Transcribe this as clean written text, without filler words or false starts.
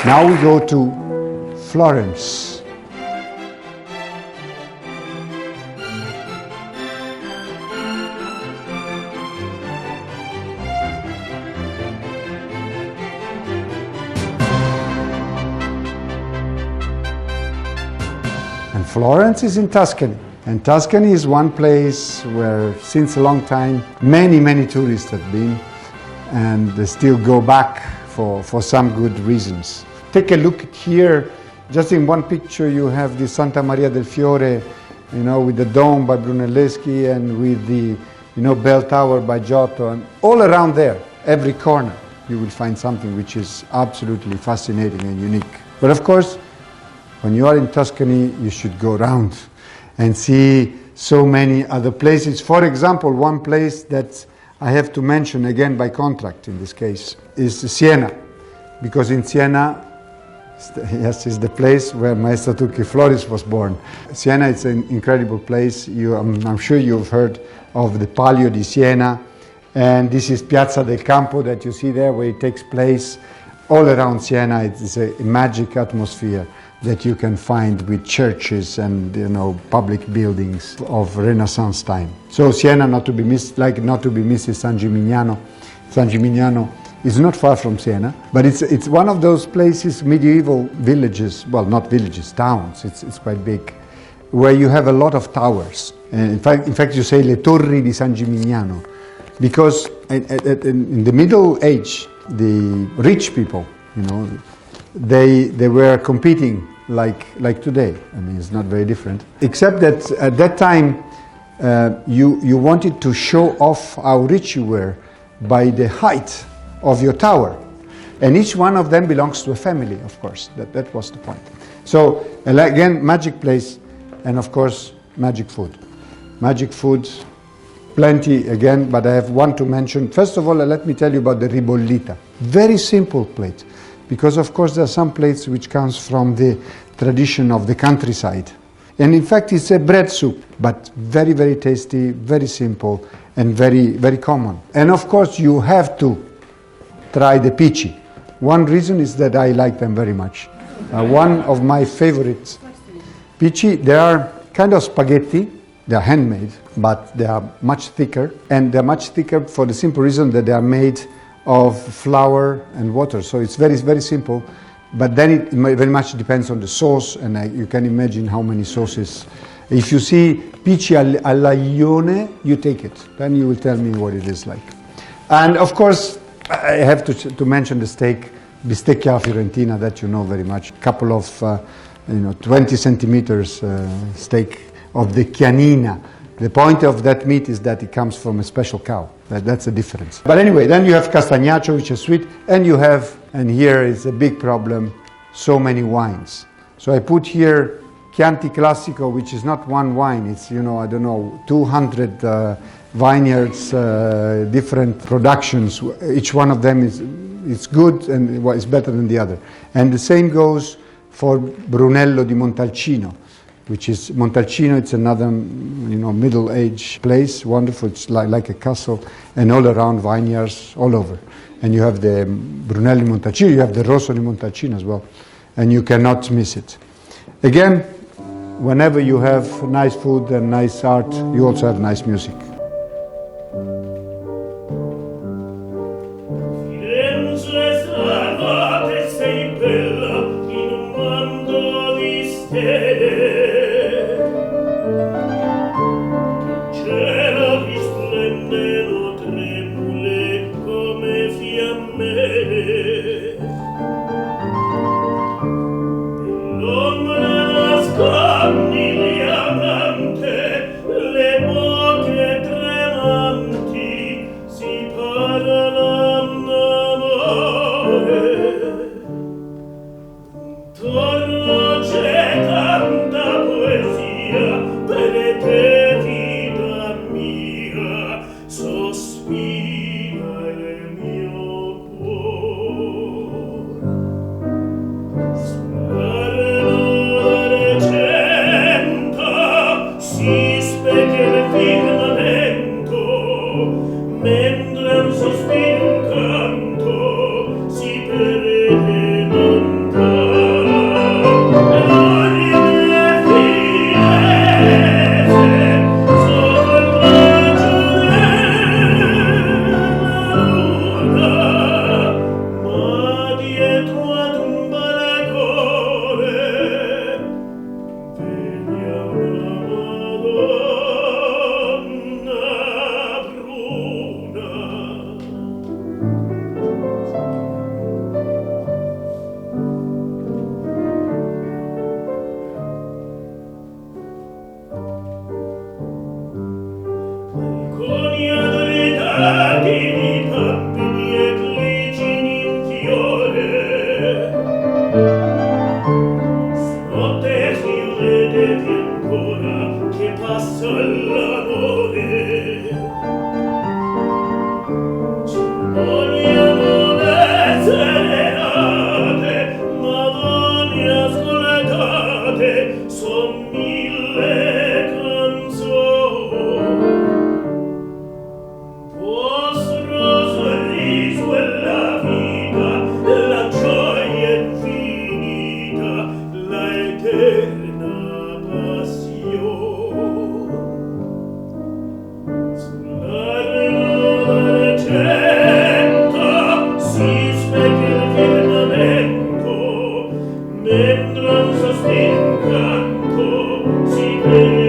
Now we go to Florence. And Florence is in Tuscany. And Tuscany is one place where since a long time many tourists have been, and they still go back for some good reasons. Take a look here. Just in one picture you have the Santa Maria del Fiore, with the dome by Brunelleschi and with the bell tower by Giotto, and all around there, every corner, you will find something which is absolutely fascinating and unique. But of course, when you are in Tuscany, you should go around and see so many other places. For example, one place that I have to mention again by contract in this case is Siena, because in Siena, yes, is the place where Maestro Turchi Floris was born. Siena is an incredible place. I'm sure you've heard of the Palio di Siena, and this is Piazza del Campo that you see there, where it takes place. All around Siena, it is a magic atmosphere that you can find with churches and public buildings of Renaissance time. So Siena, not to be missed is San Gimignano. San Gimignano is not far from Siena, but it's one of those places, medieval villages, well, not villages, towns, it's quite big, where you have a lot of towers. And in fact you say Le Torri di San Gimignano, because in the Middle Age, the rich people, they were competing like today. I mean, it's not very different, except that at that time you wanted to show off how rich you were by the height of your tower, and each one of them belongs to a family, of course. That was the point. So again, magic place, and of course magic food. Magic food, plenty again, but I have one to mention. First of all, let me tell you about the ribollita. Very simple plate, because of course there are some plates which comes from the tradition of the countryside. And in fact it's a bread soup, but very tasty, very simple, and very common. And of course you have to try the pici. One reason is that I like them very much. One of my favorites. Pici, they are kind of spaghetti. They are handmade, but they are much thicker. And they're much thicker for the simple reason that they are made of flour and water. So it's very simple. But then it very much depends on the sauce, and you can imagine how many sauces. If you see pici all'aglione, you take it. Then you will tell me what it is like. And of course, I have to mention the steak, bistecca fiorentina, that you know very much. A couple of 20 centimeters steak of the chianina. The point of that meat is that it comes from a special cow. That's the difference. But anyway, then you have castagnaccio, which is sweet, and you have, and here is a big problem, so many wines. So I put here Chianti Classico, which is not one wine, it's, 200 vineyards, different productions. Each one of them is good and is better than the other. And the same goes for Brunello di Montalcino, which is Montalcino. It's another, Middle Age place, wonderful. It's like a castle, and all around vineyards, all over. And you have the Brunello di Montalcino, you have the Rosso di Montalcino as well, and you cannot miss it. Again, whenever you have nice food and nice art, you also have nice music. Cielo risplendono tremule come fiammelle. Nell'ombra nascondi gli amanti, le bocche ancora che passa l'amore. Ci vogliamo le serenate, madonne ascoltate, son mille canzoni. Vostro sorriso è la vita, la gioia infinita, la eterna passione. Sulla renata recetta si specchia il firmamento, mentre un sospiro canto si vede